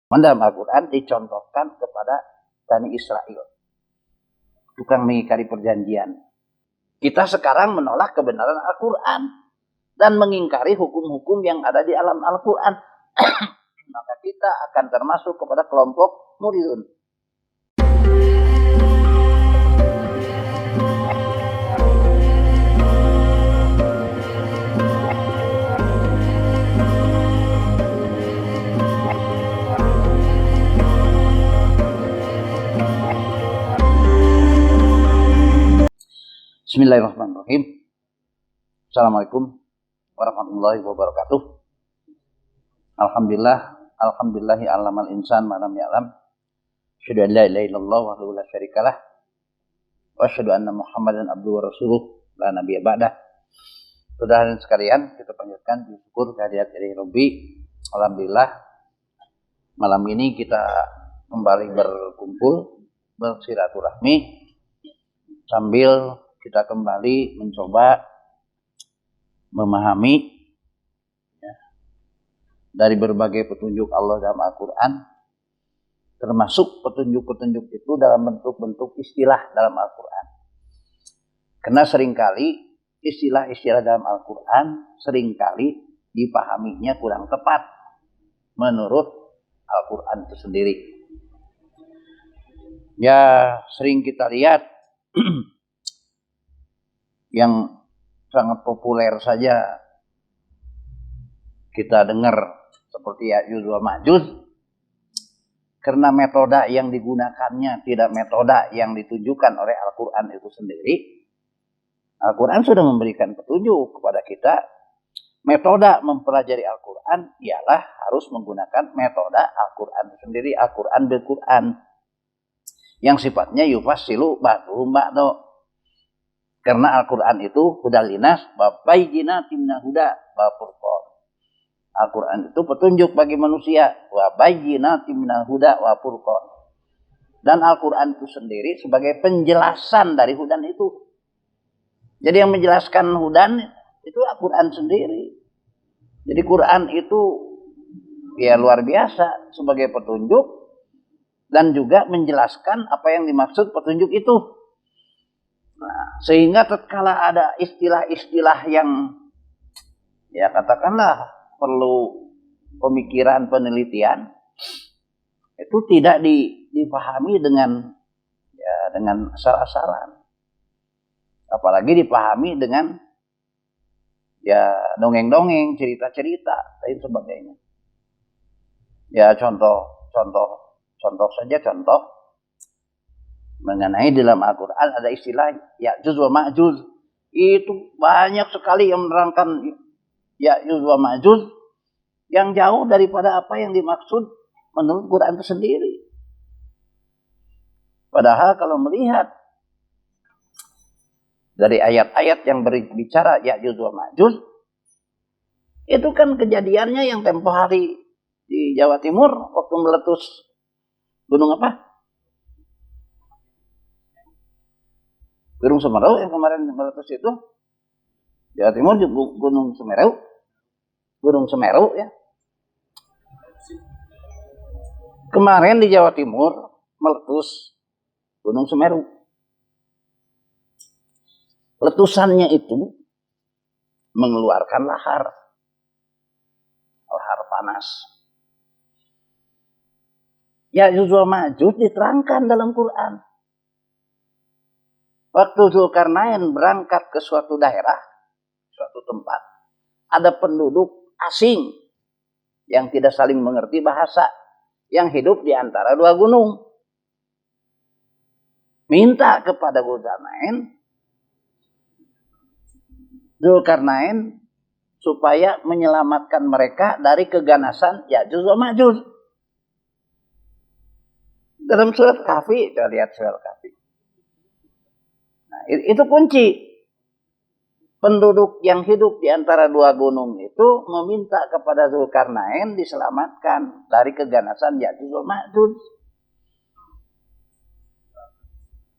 Dalam Al-Quran dicontohkan kepada Bani Israel, tukang mengingkari perjanjian. Kita sekarang menolak kebenaran Al-Quran dan mengingkari hukum-hukum yang ada di alam Al-Quran. Maka kita akan termasuk kepada kelompok muridun. Bismillahirrahmanirrahim. Assalamualaikum warahmatullahi wabarakatuh. Alhamdulillahi alamal insan ma lam ya'lam. Asyhadu an la ilaha illallah wahdahu la syarikalah wa asyhadu anna Muhammadan abduhu wa rasuluh la nabiyya ba'dah. Saudara sekalian, kita panjatkan syukur kehadirat ilahi Rabbi. Alhamdulillah, malam ini kita kembali berkumpul bersilaturahmi sambil kita kembali mencoba memahami dari berbagai petunjuk Allah dalam Al-Quran, termasuk petunjuk-petunjuk itu dalam bentuk-bentuk istilah dalam Al-Quran. Karena seringkali istilah-istilah dalam Al-Quran seringkali dipahaminya kurang tepat menurut Al-Quran itu sendiri. Ya, sering kita lihat yang sangat populer saja kita dengar seperti Ya'juj wa Ma'juj, karena metode yang digunakannya tidak metode yang ditunjukkan oleh Al-Quran itu sendiri. Al-Quran sudah memberikan petunjuk kepada kita. Metode mempelajari Al-Quran ialah harus menggunakan metode Al-Quran itu sendiri, Al-Quran bil Quran, yang sifatnya yufassilu ba'duhum ba'du. Karena Al-Quran itu hudal linas wa bayyinatin minal huda wa furqan. Al-Quran itu petunjuk bagi manusia, wa bayyinatin minal huda wa furqan. Dan Al-Quran itu sendiri sebagai penjelasan dari hudan itu. Jadi yang menjelaskan hudan itu Al-Quran sendiri. Jadi Quran itu ya luar biasa sebagai petunjuk dan juga menjelaskan apa yang dimaksud petunjuk itu. Nah, sehingga tatkala ada istilah-istilah yang ya katakanlah perlu pemikiran, penelitian, itu tidak dipahami dengan asal-asalan. Apalagi dipahami dengan ya dongeng-dongeng, cerita-cerita dan sebagainya. Ya contoh mengenai dalam Al-Quran ada istilah Ya'juj wa Ma'juj. Itu banyak sekali yang menerangkan Ya'juj wa Ma'juj yang jauh daripada apa yang dimaksud menurut Quran itu sendiri. Padahal kalau melihat dari ayat-ayat yang berbicara Ya'juj wa Ma'juj, itu kan kejadiannya yang tempo hari di Jawa Timur waktu meletus gunung apa? Gunung Semeru yang kemarin meletus itu, Jawa Timur Gunung Semeru ya. Kemarin di Jawa Timur meletus Gunung Semeru. Letusannya itu mengeluarkan lahar panas. Ya'juj wa Ma'juj diterangkan dalam Quran. Waktu Zulkarnain berangkat ke suatu daerah, suatu tempat, ada penduduk asing yang tidak saling mengerti bahasa, yang hidup di antara dua gunung. Minta kepada Zulkarnain supaya menyelamatkan mereka dari keganasan Ya'juj wa Ma'juj. Dalam surat Kahfi, kita lihat surat Kahfi. Nah, itu kunci. Penduduk yang hidup di antara dua gunung itu meminta kepada Zulkarnain diselamatkan dari keganasan Ya'juj wa Ma'juj.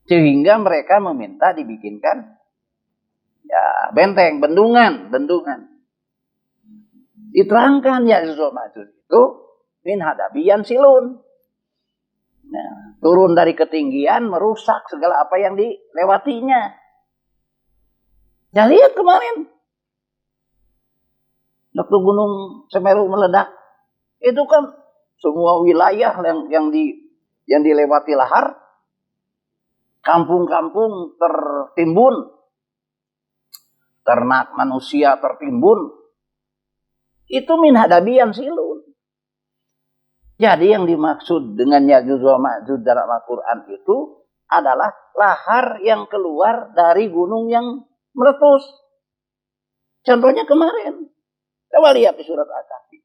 Sehingga mereka meminta dibikinkan ya benteng, bendungan. Diterangkan Ya'juj wa Ma'juj itu min hadabiyan silun. Nah, turun dari ketinggian merusak segala apa yang dilewatinya. Ya lihat kemarin waktu Gunung Semeru meledak, itu kan semua wilayah yang dilewati lahar, kampung-kampung tertimbun, ternak manusia tertimbun. Itu min hadabiyan silun. Jadi yang dimaksud dengan Ya'juj wa Ma'juj dalam Al-Quran itu adalah lahar yang keluar dari gunung yang meletus. Contohnya kemarin. Coba lihat di surat Al-Kahfi.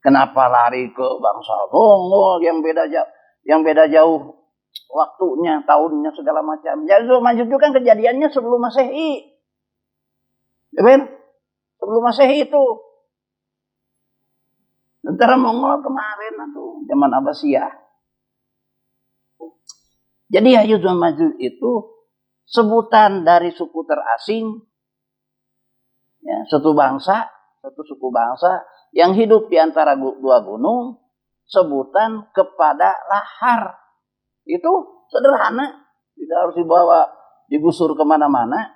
Kenapa lari ke bangsa Mongol yang beda jauh waktunya, tahunnya segala macam. Ya'juj wa Ma'juj itu kan kejadiannya sebelum Masehi. Ya kan? Sebelum Masehi itu. Tentara Mongol kemarin atau zaman Abbasiyah. Jadi Ya'juj wa Ma'juj itu sebutan dari suku terasing, ya, satu suku bangsa yang hidup di antara dua gunung, sebutan kepada lahar. Itu sederhana, tidak harus digusur kemana-mana.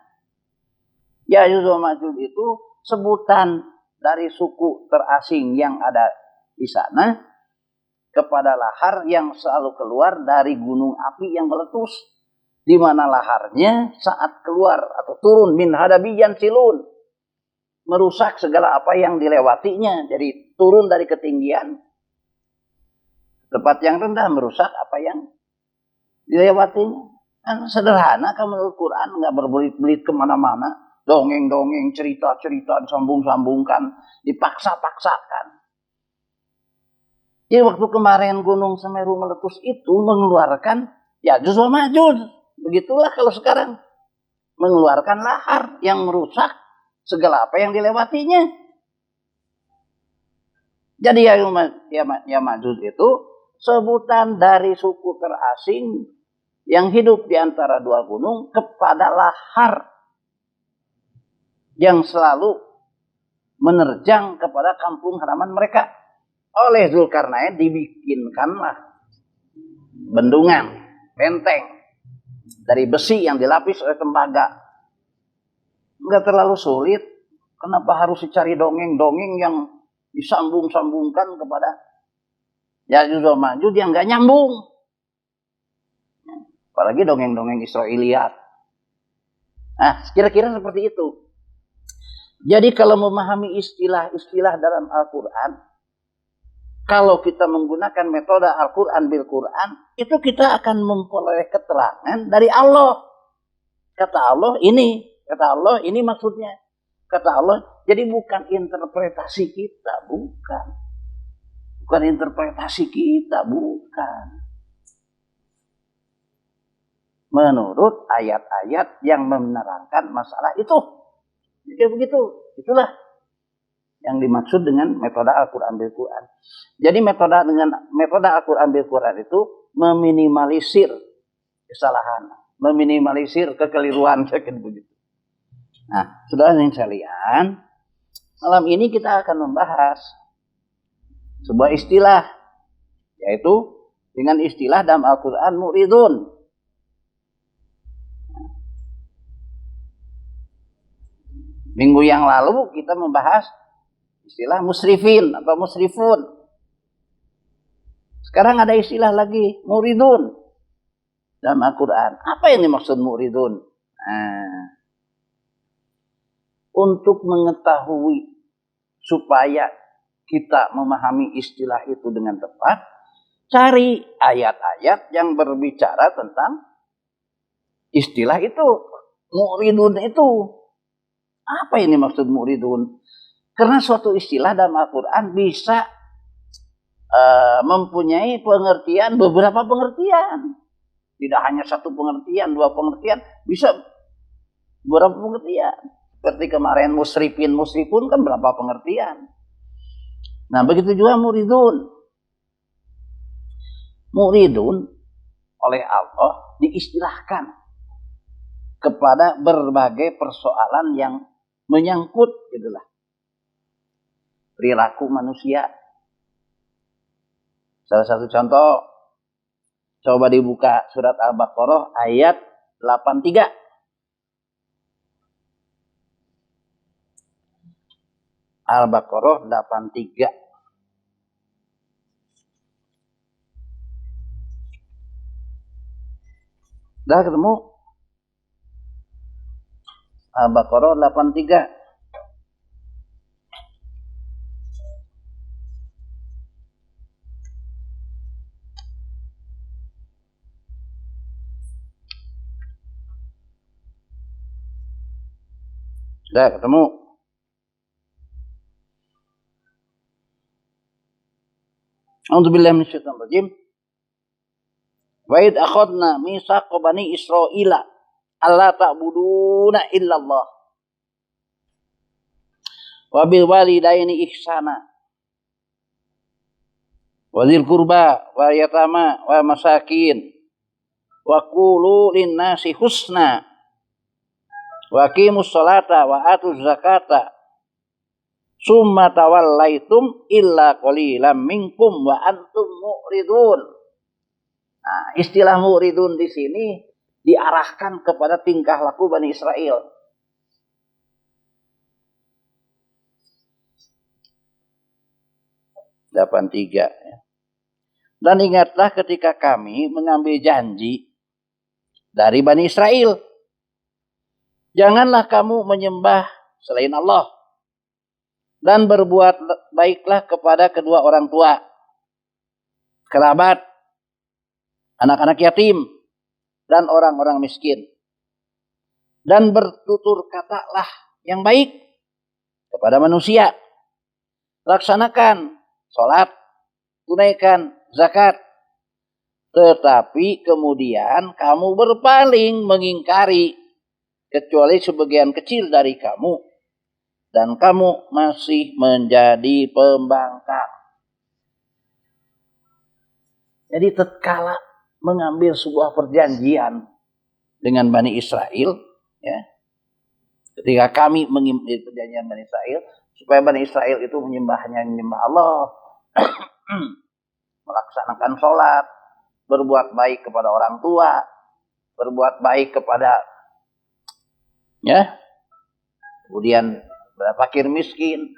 Ya'juj wa Ma'juj itu sebutan dari suku terasing yang ada di sana kepada lahar yang selalu keluar dari gunung api yang meletus, di mana laharnya saat keluar atau turun min hadabiyan silun, merusak segala apa yang dilewatinya. Jadi turun dari ketinggian tempat yang rendah, merusak apa yang dilewatinya. Kan sederhana, kan menurut Quran, nggak berbelit-belit kemana-mana. Dongeng-dongeng, cerita-cerita disambung-sambungkan, dipaksa-paksakan. Jadi waktu kemarin Gunung Semeru meletus itu mengeluarkan Ya'juj wa Ma'juj. Begitulah kalau sekarang mengeluarkan lahar yang merusak segala apa yang dilewatinya. Jadi ya Ma'juj itu sebutan dari suku terasing yang hidup di antara dua gunung kepada lahar yang selalu menerjang kepada kampung halaman mereka. Oleh Zulkarnain dibikinkanlah bendungan, benteng dari besi yang dilapis oleh tembaga. Enggak terlalu sulit. Kenapa harus dicari dongeng-dongeng yang disambung-sambungkan kepada Ya'juj wa Ma'juj yang enggak nyambung. Apalagi dongeng-dongeng Israiliyat. Nah, kira-kira seperti itu. Jadi kalau memahami istilah-istilah dalam Al-Quran, kalau kita menggunakan metode Al-Quran bil Quran, itu kita akan memperoleh keterangan dari Allah. Kata Allah ini maksudnya. Kata Allah, jadi bukan interpretasi kita, bukan. Bukan interpretasi kita, bukan. Menurut ayat-ayat yang menerangkan masalah itu. Jadi begitu, itulah yang dimaksud dengan metode Al-Quran bil Quran. Jadi metode Al-Quran bil Quran itu meminimalisir kesalahan, meminimalisir kekeliruan, kayak begitu. Nah, saudara yang sekalian, malam ini kita akan membahas sebuah istilah, yaitu dengan istilah dalam Al-Quran muridun. Minggu yang lalu kita membahas istilah musrifin atau musrifun. Sekarang ada istilah lagi, muridun dalam Al-Quran. Apa yang dimaksud muridun? Nah, untuk mengetahui supaya kita memahami istilah itu dengan tepat, cari ayat-ayat yang berbicara tentang istilah itu. Muridun itu. Apa ini maksud muridun? Karena suatu istilah dalam Al-Quran bisa mempunyai pengertian, beberapa pengertian. Tidak hanya satu pengertian, dua pengertian, bisa beberapa pengertian. Seperti kemarin musrifun kan berapa pengertian. Nah, begitu juga muridun. Muridun oleh Allah diistilahkan kepada berbagai persoalan yang menyangkut gitulah perilaku manusia. Salah satu contoh, coba dibuka surat Al-Baqarah ayat 83. Al-Baqarah 83. Dah ketemu? Al-Baqarah 83. Dah ketemu? A'udzubillahi minasyaitonir rajim. Wa id akhadna mitsaqa bani Israila alla ta'buduna illallah wa bil walidaini ihsana wa dzil qurba wa yatama wa masakin wa qulu lin-nasi husna wa aqimus sholata wa atuz zakata summa tawallaitum illa qalilan minkum wa antum mu'ridun. Nah, istilah mu'ridun di sini diarahkan kepada tingkah laku Bani Israel. Delapan tiga. Dan ingatlah ketika kami mengambil janji dari Bani Israel. Janganlah kamu menyembah selain Allah. Dan berbuat baiklah kepada kedua orang tua, kerabat, anak-anak yatim, dan orang-orang miskin. Dan bertutur katalah yang baik kepada manusia. Laksanakan sholat, tunaikan zakat. Tetapi kemudian kamu berpaling mengingkari kecuali sebagian kecil dari kamu. Dan kamu masih menjadi pembangkang. Jadi tatkala mengambil sebuah perjanjian dengan Bani Israel, ya, ketika kami mengambil perjanjian Bani Israel, supaya Bani Israel itu menyembah Allah, melaksanakan sholat, berbuat baik kepada orang tua, berbuat baik kepada, ya, kemudian fakir miskin,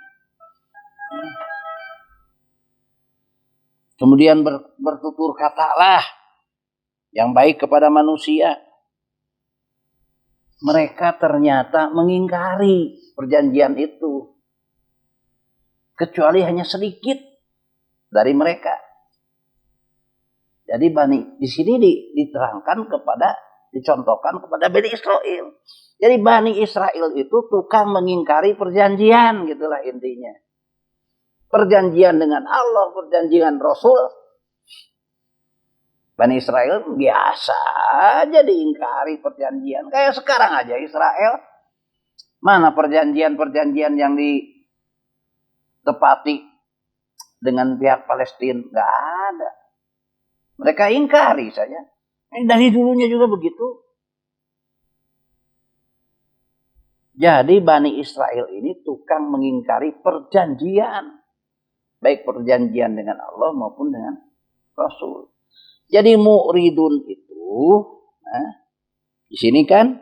kemudian bertutur katalah yang baik kepada manusia. Mereka ternyata mengingkari perjanjian itu. Kecuali hanya sedikit dari mereka. Jadi di sini diterangkan dicontohkan kepada Bani Israel. Jadi Bani Israel itu tukang mengingkari perjanjian, gitulah intinya. Perjanjian dengan Allah, perjanjian Rasul. Bani Israel biasa aja diingkari perjanjian. Kayak sekarang aja Israel. Mana perjanjian-perjanjian yang ditepati dengan pihak Palestina? Gak ada. Mereka ingkari saja. Dari dulunya juga begitu. Jadi Bani Israel ini tukang mengingkari perjanjian. Baik perjanjian dengan Allah maupun dengan Rasul. Jadi mu'ridun itu, di sini kan,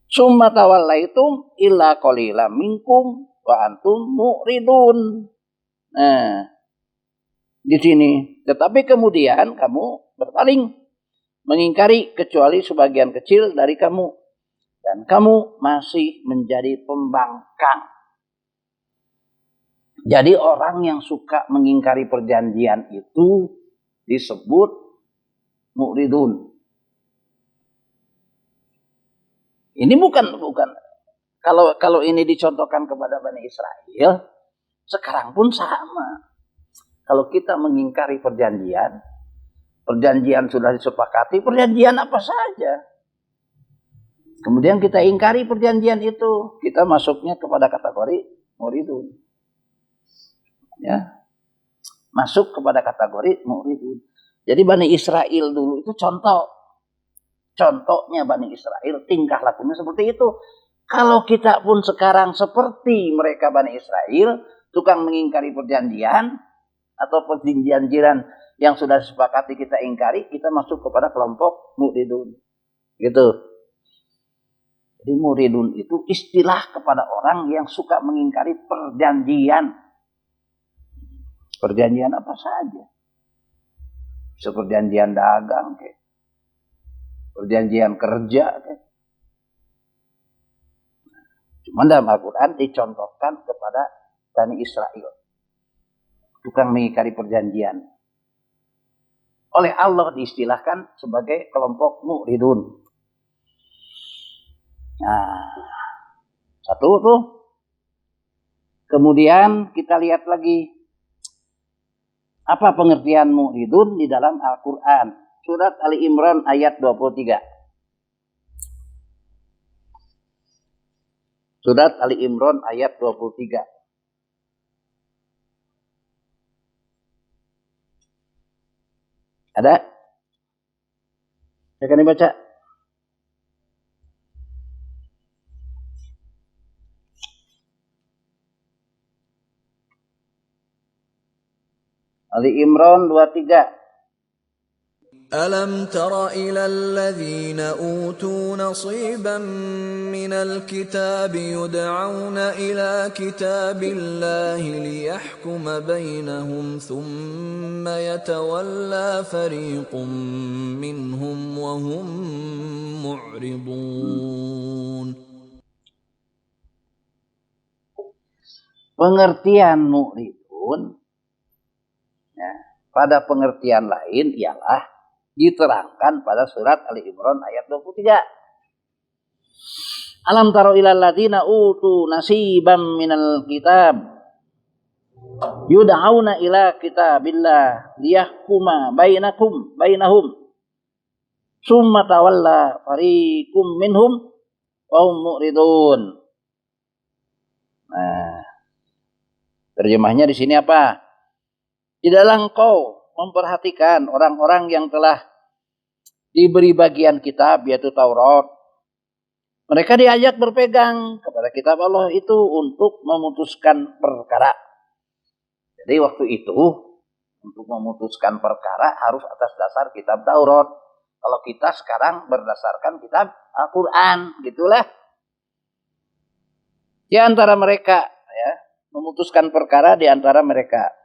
summa tawallaitum illa qalilan minkum wa antum mu'ridun. Nah, di sini. Tetapi kemudian kamu berpaling, mengingkari kecuali sebagian kecil dari kamu. Dan kamu masih menjadi pembangkang. Jadi orang yang suka mengingkari perjanjian itu disebut mu'ridun. Ini bukan kalau ini dicontohkan kepada Bani Israel, sekarang pun sama. Kalau kita mengingkari perjanjian sudah disepakati, perjanjian apa saja. Kemudian kita ingkari perjanjian itu, kita masuknya kepada kategori mu'ridun. Ya. Masuk kepada kategori mu'ridun. Jadi Bani Israel dulu itu contohnya Bani Israel, tingkah lakunya seperti itu. Kalau kita pun sekarang seperti mereka Bani Israel, tukang mengingkari perjanjian, atau perjanjian yang sudah disepakati kita ingkari, kita masuk kepada kelompok muridun. Gitu. Jadi muridun itu istilah kepada orang yang suka mengingkari perjanjian. Perjanjian apa saja. Perjanjian dagang, kayak perjanjian kerja. Kayak. Cuma dalam Al-Quran dicontohkan kepada Bani Israel. Tukang mengingkari perjanjian. Oleh Allah diistilahkan sebagai kelompok muridun. Nah, satu tuh. Kemudian kita lihat lagi. Apa pengertian muridun di dalam Al-Quran? Surat Ali Imran ayat 23. Surat Ali Imran ayat 23. Ada? Saya akan dibaca. Ali Imran 23. ألم تر إلى الذين أوتوا نصيبا من الكتاب يدعون إلى كتاب الله ليحكم بينهم ثم يتولى فريق منهم وهم معرضون. Pengertian mu'ridun ya, pada pengertian lain ialah diterangkan pada surat Ali Imran ayat 23. Alam taro ilal ladzina utu nasibam minal kitab yud'auna ila kitabillah liyahkuma bainahum summa tawalla fariqum minhum wa hum mu'ridun. Nah, terjemahnya di sini apa? Tidaklah engkau memperhatikan orang-orang yang telah diberi bagian kitab yaitu Taurat. Mereka diajak berpegang kepada kitab Allah itu untuk memutuskan perkara. Jadi waktu itu untuk memutuskan perkara harus atas dasar kitab Taurat. Kalau kita sekarang berdasarkan kitab Al-Quran, gitulah. Di antara mereka, ya, memutuskan perkara di antara mereka.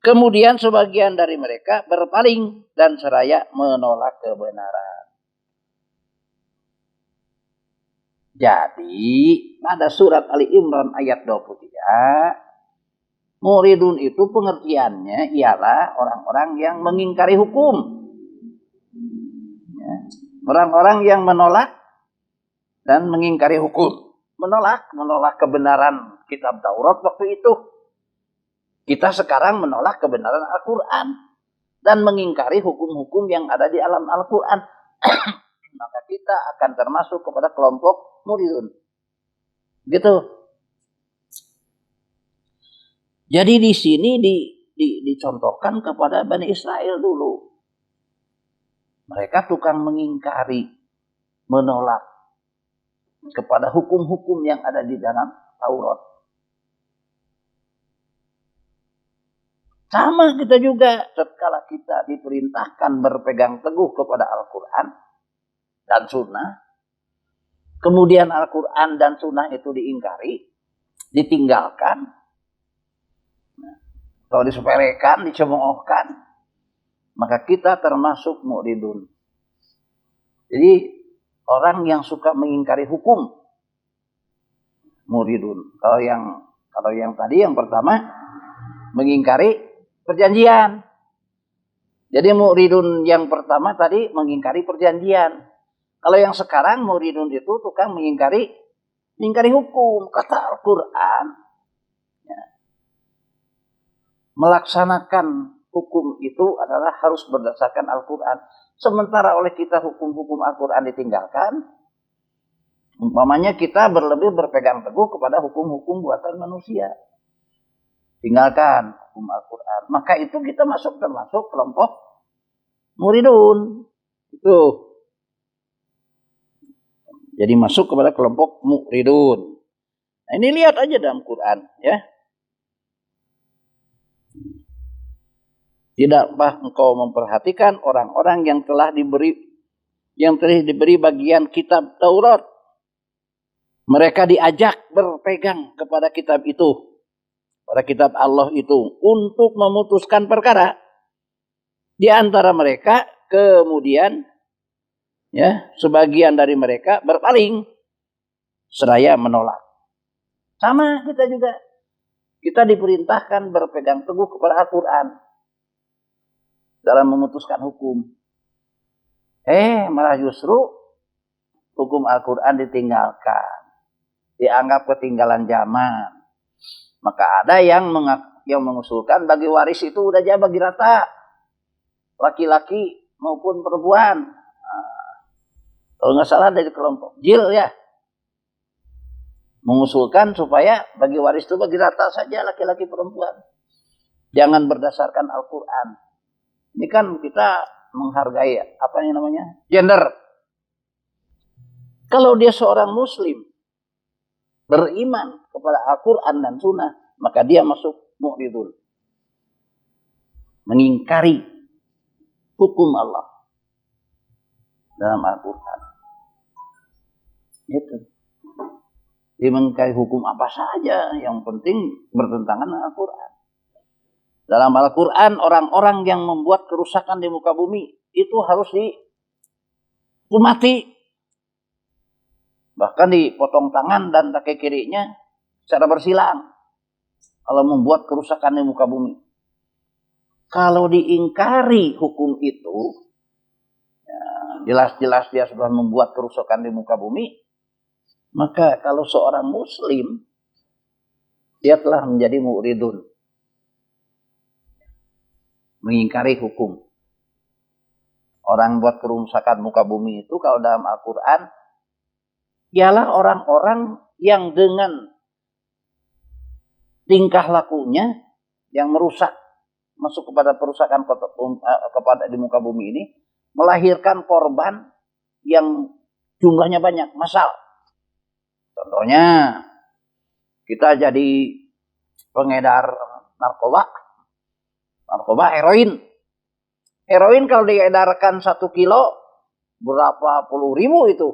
Kemudian sebagian dari mereka berpaling dan seraya menolak kebenaran. Jadi pada surat Ali Imran ayat 23, muridun itu pengertiannya ialah orang-orang yang mengingkari hukum. Ya. Orang-orang yang menolak dan mengingkari hukum. Menolak kebenaran kitab Taurat waktu itu. Kita sekarang menolak kebenaran Al-Quran dan mengingkari hukum-hukum yang ada di alam Al-Quran. Maka kita akan termasuk kepada kelompok muridun. Gitu. Jadi di sini dicontohkan kepada Bani Israel dulu. Mereka tukang mengingkari, menolak kepada hukum-hukum yang ada di dalam Taurat. Sama kita juga, setelah kita diperintahkan berpegang teguh kepada Al-Quran dan Sunnah, kemudian Al-Quran dan Sunnah itu diingkari, ditinggalkan, atau disepelekan, dicemoohkan, maka kita termasuk mu'ridun. Jadi orang yang suka mengingkari hukum, mu'ridun. Kalau yang tadi yang pertama mengingkari perjanjian. Jadi muridun yang pertama tadi mengingkari perjanjian. Kalau yang sekarang muridun itu tukang mengingkari hukum. Kata Al-Quran. Ya. Melaksanakan hukum itu adalah harus berdasarkan Al-Quran. Sementara oleh kita hukum-hukum Al-Quran ditinggalkan. Umpamanya kita berpegang teguh kepada hukum-hukum buatan manusia. Tinggalkan hukum Al-Quran. Maka itu kita termasuk kelompok muridun. Itu. Jadi masuk kepada kelompok muridun. Nah, ini lihat aja dalam Quran. Ya. Tidakkah engkau memperhatikan orang-orang yang telah diberi bagian kitab Taurat? Mereka diajak berpegang kepada kitab itu, pada kitab Allah itu, untuk memutuskan perkara. Di antara mereka kemudian sebagian dari mereka berpaling seraya menolak. Sama kita juga. Kita diperintahkan berpegang teguh kepada Al-Quran dalam memutuskan hukum. Malah justru hukum Al-Quran ditinggalkan, dianggap ketinggalan zaman. Maka ada yang mengusulkan bagi waris itu udah aja bagi rata, laki-laki maupun perempuan. Kalau nggak salah dari kelompok Jil ya, mengusulkan supaya bagi waris itu bagi rata saja, laki-laki perempuan. Jangan berdasarkan Al-Quran. Ini kan kita menghargai apa yang namanya gender. Kalau dia seorang muslim beriman kepada Al-Quran dan Sunnah, maka dia masuk mu'ridun, mengingkari hukum Allah dalam Al-Quran. Itu. Dia mengingkari hukum apa saja, yang penting bertentangan dengan Al-Quran. Dalam Al-Quran, orang-orang yang membuat kerusakan di muka bumi itu harus dihukumati. Bahkan dipotong tangan dan kaki kirinya secara bersilang kalau membuat kerusakan di muka bumi. Kalau diingkari hukum itu, jelas-jelas dia sudah membuat kerusakan di muka bumi, maka kalau seorang muslim, dia telah menjadi mu'ridun, mengingkari hukum. Orang buat kerusakan muka bumi itu kalau dalam Al-Quran, ialah orang-orang yang dengan tingkah lakunya yang merusak, masuk kepada perusakan kepada di muka bumi ini, melahirkan korban yang jumlahnya banyak, massal. Contohnya, kita jadi pengedar narkoba heroin. Heroin kalau diedarkan 1 kilo, berapa puluh ribu itu,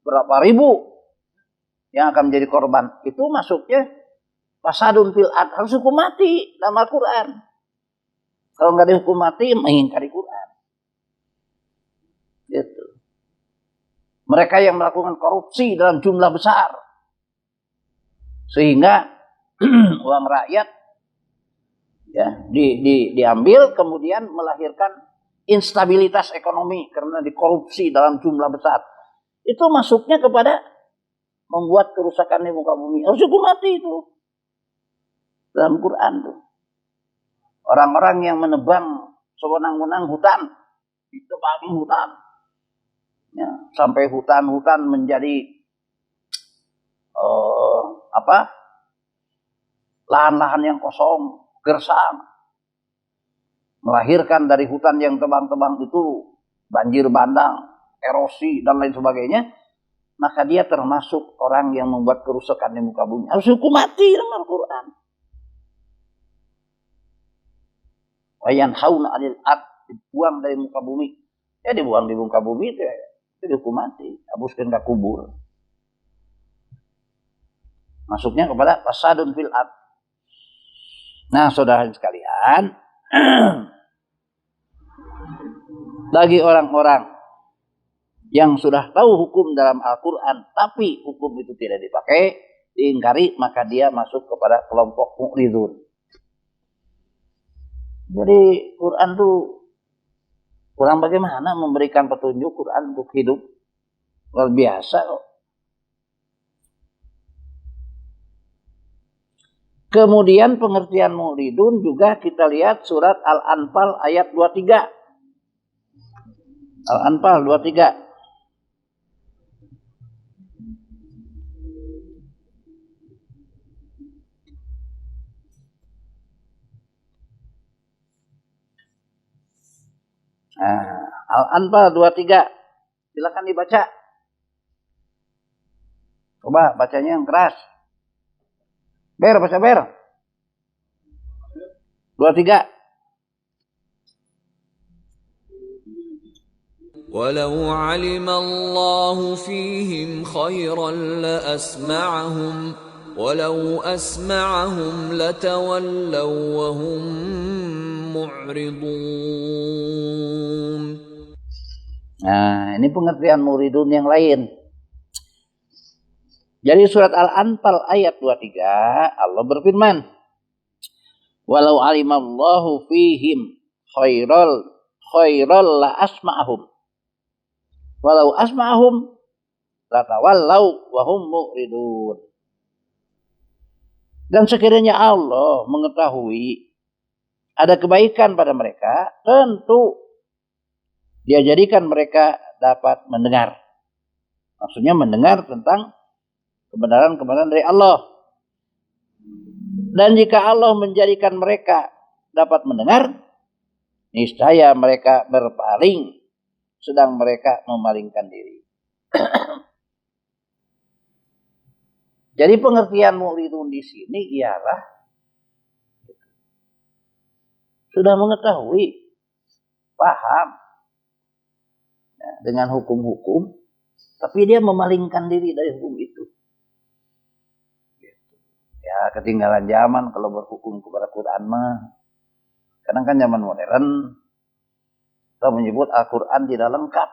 berapa ribu yang akan menjadi korban. Itu masuknya fasadun fil ard, harus hukum mati dalam Al-Quran. Kalau nggak dihukum mati, mengingkari Quran. Gitu. Mereka yang melakukan korupsi dalam jumlah besar, sehingga uang rakyat diambil, kemudian melahirkan instabilitas ekonomi karena dikorupsi dalam jumlah besar. Itu masuknya kepada membuat kerusakan di muka bumi. Harus hukum mati itu dalam Quran tuh. Orang-orang yang menebang sewenang-wenang hutan, ditebangi hutan, sampai hutan-hutan menjadi lahan-lahan yang kosong, gersang, melahirkan dari hutan yang tebang-tebang itu banjir bandang, erosi dan lain sebagainya, maka dia termasuk orang yang membuat kerusakan di muka bumi. Harus hukum mati dalam Al-Quran. Wayanhauna 'anil ard, dibuang dari muka bumi. Ya dibuang di muka bumi itu dihukum mati, habuskan ke kubur. Masuknya kepada fasadun fil ard. Nah, saudara sekalian, bagi orang-orang yang sudah tahu hukum dalam Al-Quran, tapi hukum itu tidak dipakai, diingkari, maka dia masuk kepada kelompok mu'ridun. Jadi Quran itu kurang bagaimana memberikan petunjuk Quran untuk hidup. Luar biasa kok. Kemudian pengertian mu'ridun juga kita lihat surat Al-Anfal ayat 23. Al-Anfal 23. Nah, Al-Anfal 23. Silakan dibaca. Coba bacanya yang keras. Baca ber. 23. ولو علم الله فيهم خيرا لأسمعهم ولو أسمعهم لتولوا وهم معرضون. Nah, ini pengertian muridun yang lain. Jadi surat Al-Anfal ayat 23 Allah berfirman, walau alimallahu fihim khairal la asma'ahum walau asma'ahum latawallau wa hum mu'ridun. Dan sekiranya Allah mengetahui ada kebaikan pada mereka, tentu Dia jadikan mereka dapat mendengar. Maksudnya mendengar tentang kebenaran-kebenaran dari Allah. Dan jika Allah menjadikan mereka dapat mendengar, niscaya mereka berpaling, sedang mereka memalingkan diri. Jadi pengertian muridun di sini ialah sudah mengetahui, paham dengan hukum-hukum, tapi dia memalingkan diri dari hukum itu. Ya, ketinggalan zaman kalau berhukum kepada Quran mah. Kadang kan zaman modern kita menyebut Al-Quran tidak lengkap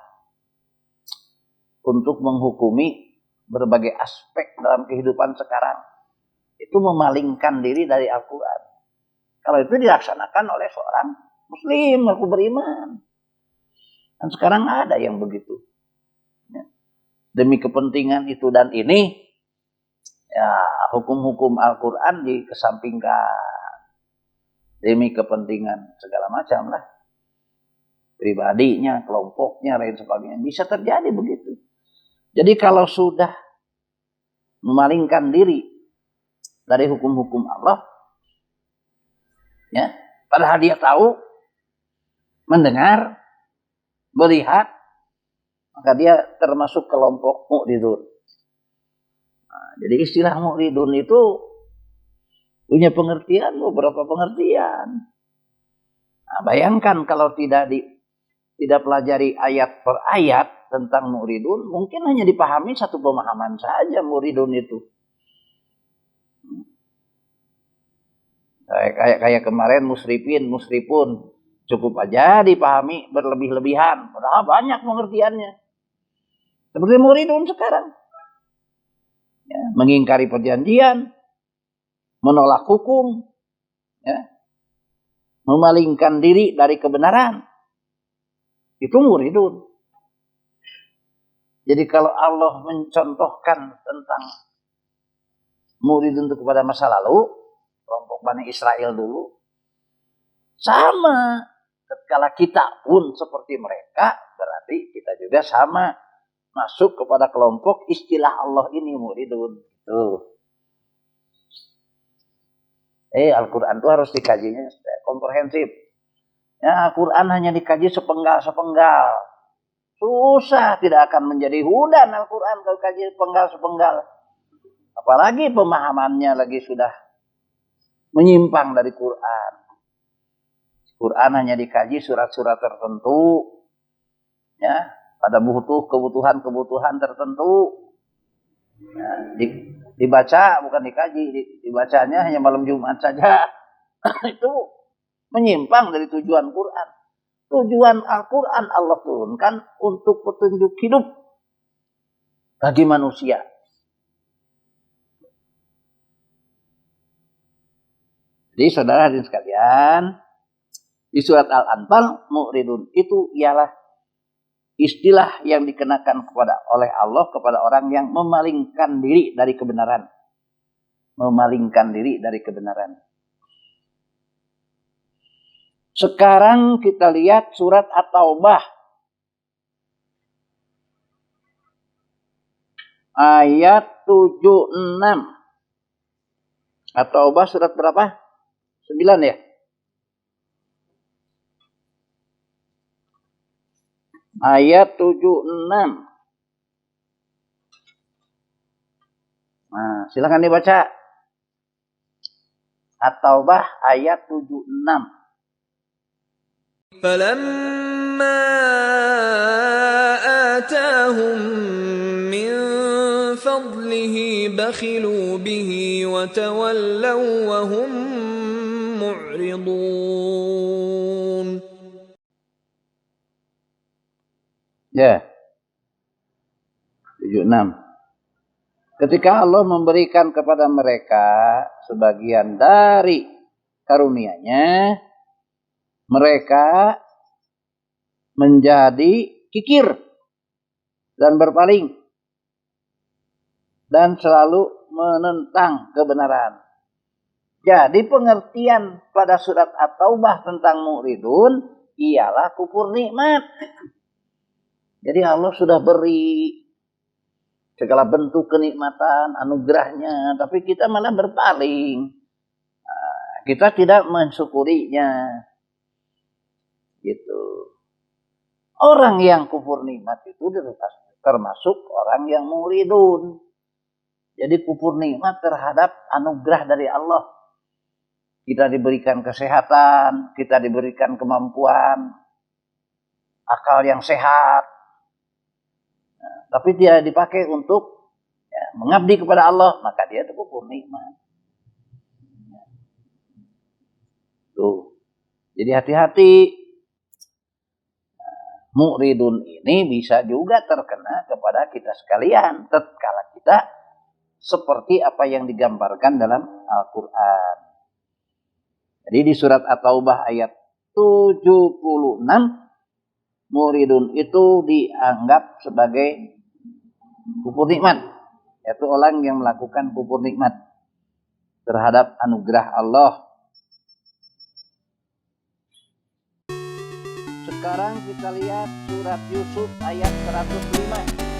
untuk menghukumi berbagai aspek dalam kehidupan sekarang. Itu memalingkan diri dari Al-Quran. Kalau itu dilaksanakan oleh seorang Muslim, aku beriman. Dan sekarang ada yang begitu. Demi kepentingan itu dan ini, ya hukum-hukum Al-Quran dikesampingkan. Demi kepentingan segala macam lah. Pribadinya, kelompoknya, lain sebagainya. Bisa terjadi begitu. Jadi kalau sudah memalingkan diri dari hukum-hukum Allah, ya, padahal dia tahu, mendengar, melihat, maka dia termasuk kelompok mu'ridun. Nah, jadi istilah mu'ridun itu punya pengertian, beberapa pengertian. Nah, bayangkan kalau tidak pelajari ayat per ayat tentang mu'ridun, mungkin hanya dipahami satu pemahaman saja mu'ridun itu. Kayak kemarin musripun cukup aja dipahami berlebih-lebihan, padahal banyak pengertiannya. Seperti muridun sekarang, ya, mengingkari perjanjian, menolak hukum, ya, memalingkan diri dari kebenaran, itu muridun. Jadi kalau Allah mencontohkan tentang muridun itu kepada masa lalu, kelompok Bani Israel dulu, sama. Kalau kita pun seperti mereka, berarti kita juga sama masuk kepada kelompok istilah Allah ini muridun. Tuh. Al-Quran itu harus dikajinya komprehensif. Ya, Al-Quran hanya dikaji sepenggal-sepenggal. Susah, tidak akan menjadi hudan Al-Quran kalau kaji sepenggal-sepenggal. Apalagi pemahamannya lagi sudah menyimpang dari Quran. Quran hanya dikaji surat-surat tertentu, ya, pada kebutuhan tertentu, ya, dibaca bukan dikaji, dibacanya hanya malam Jumat saja. Itu menyimpang dari tujuan Quran. Tujuan Al-Quran Allah turunkan untuk petunjuk hidup bagi manusia. Jadi saudara hadirin sekalian, di surat Al-Anfal, mu'ridun itu ialah istilah yang dikenakan oleh Allah kepada orang yang memalingkan diri dari kebenaran. Memalingkan diri dari kebenaran. Sekarang kita lihat surat At-Taubah. Ayat 76. At-Taubah surat berapa? 9 ya? Ayat 76. Nah, silakan dibaca. At-Taubah ayat 76. فَلَمَّا فضله بخلوا به وتولوا وهم معرضون. Ya, 76. Ketika Allah memberikan kepada mereka sebagian dari karunia-Nya, mereka menjadi kikir dan berpaling dan selalu menentang kebenaran. Jadi pengertian pada surat At-Taubah tentang mu'ridun ialah kufur nikmat. Jadi Allah sudah beri segala bentuk kenikmatan, anugerahnya, tapi kita malah berpaling. Kita tidak mensyukurinya. Gitu. Orang yang kufur nikmat itu termasuk orang yang muridun. Jadi kufur nikmat terhadap anugerah dari Allah. Kita diberikan kesehatan, kita diberikan kemampuan, akal yang sehat. Tapi tidak dipakai untuk mengabdi kepada Allah, maka dia itu kufur nikmat. Tuh. Jadi hati-hati. Mu'ridun ini bisa juga terkena kepada kita sekalian tatkala kita seperti apa yang digambarkan dalam Al-Qur'an. Jadi di surat At-Taubah ayat 76, mu'ridun itu dianggap sebagai kufur nikmat, yaitu orang yang melakukan kufur nikmat terhadap anugerah Allah. Sekarang kita lihat surat Yusuf ayat 105.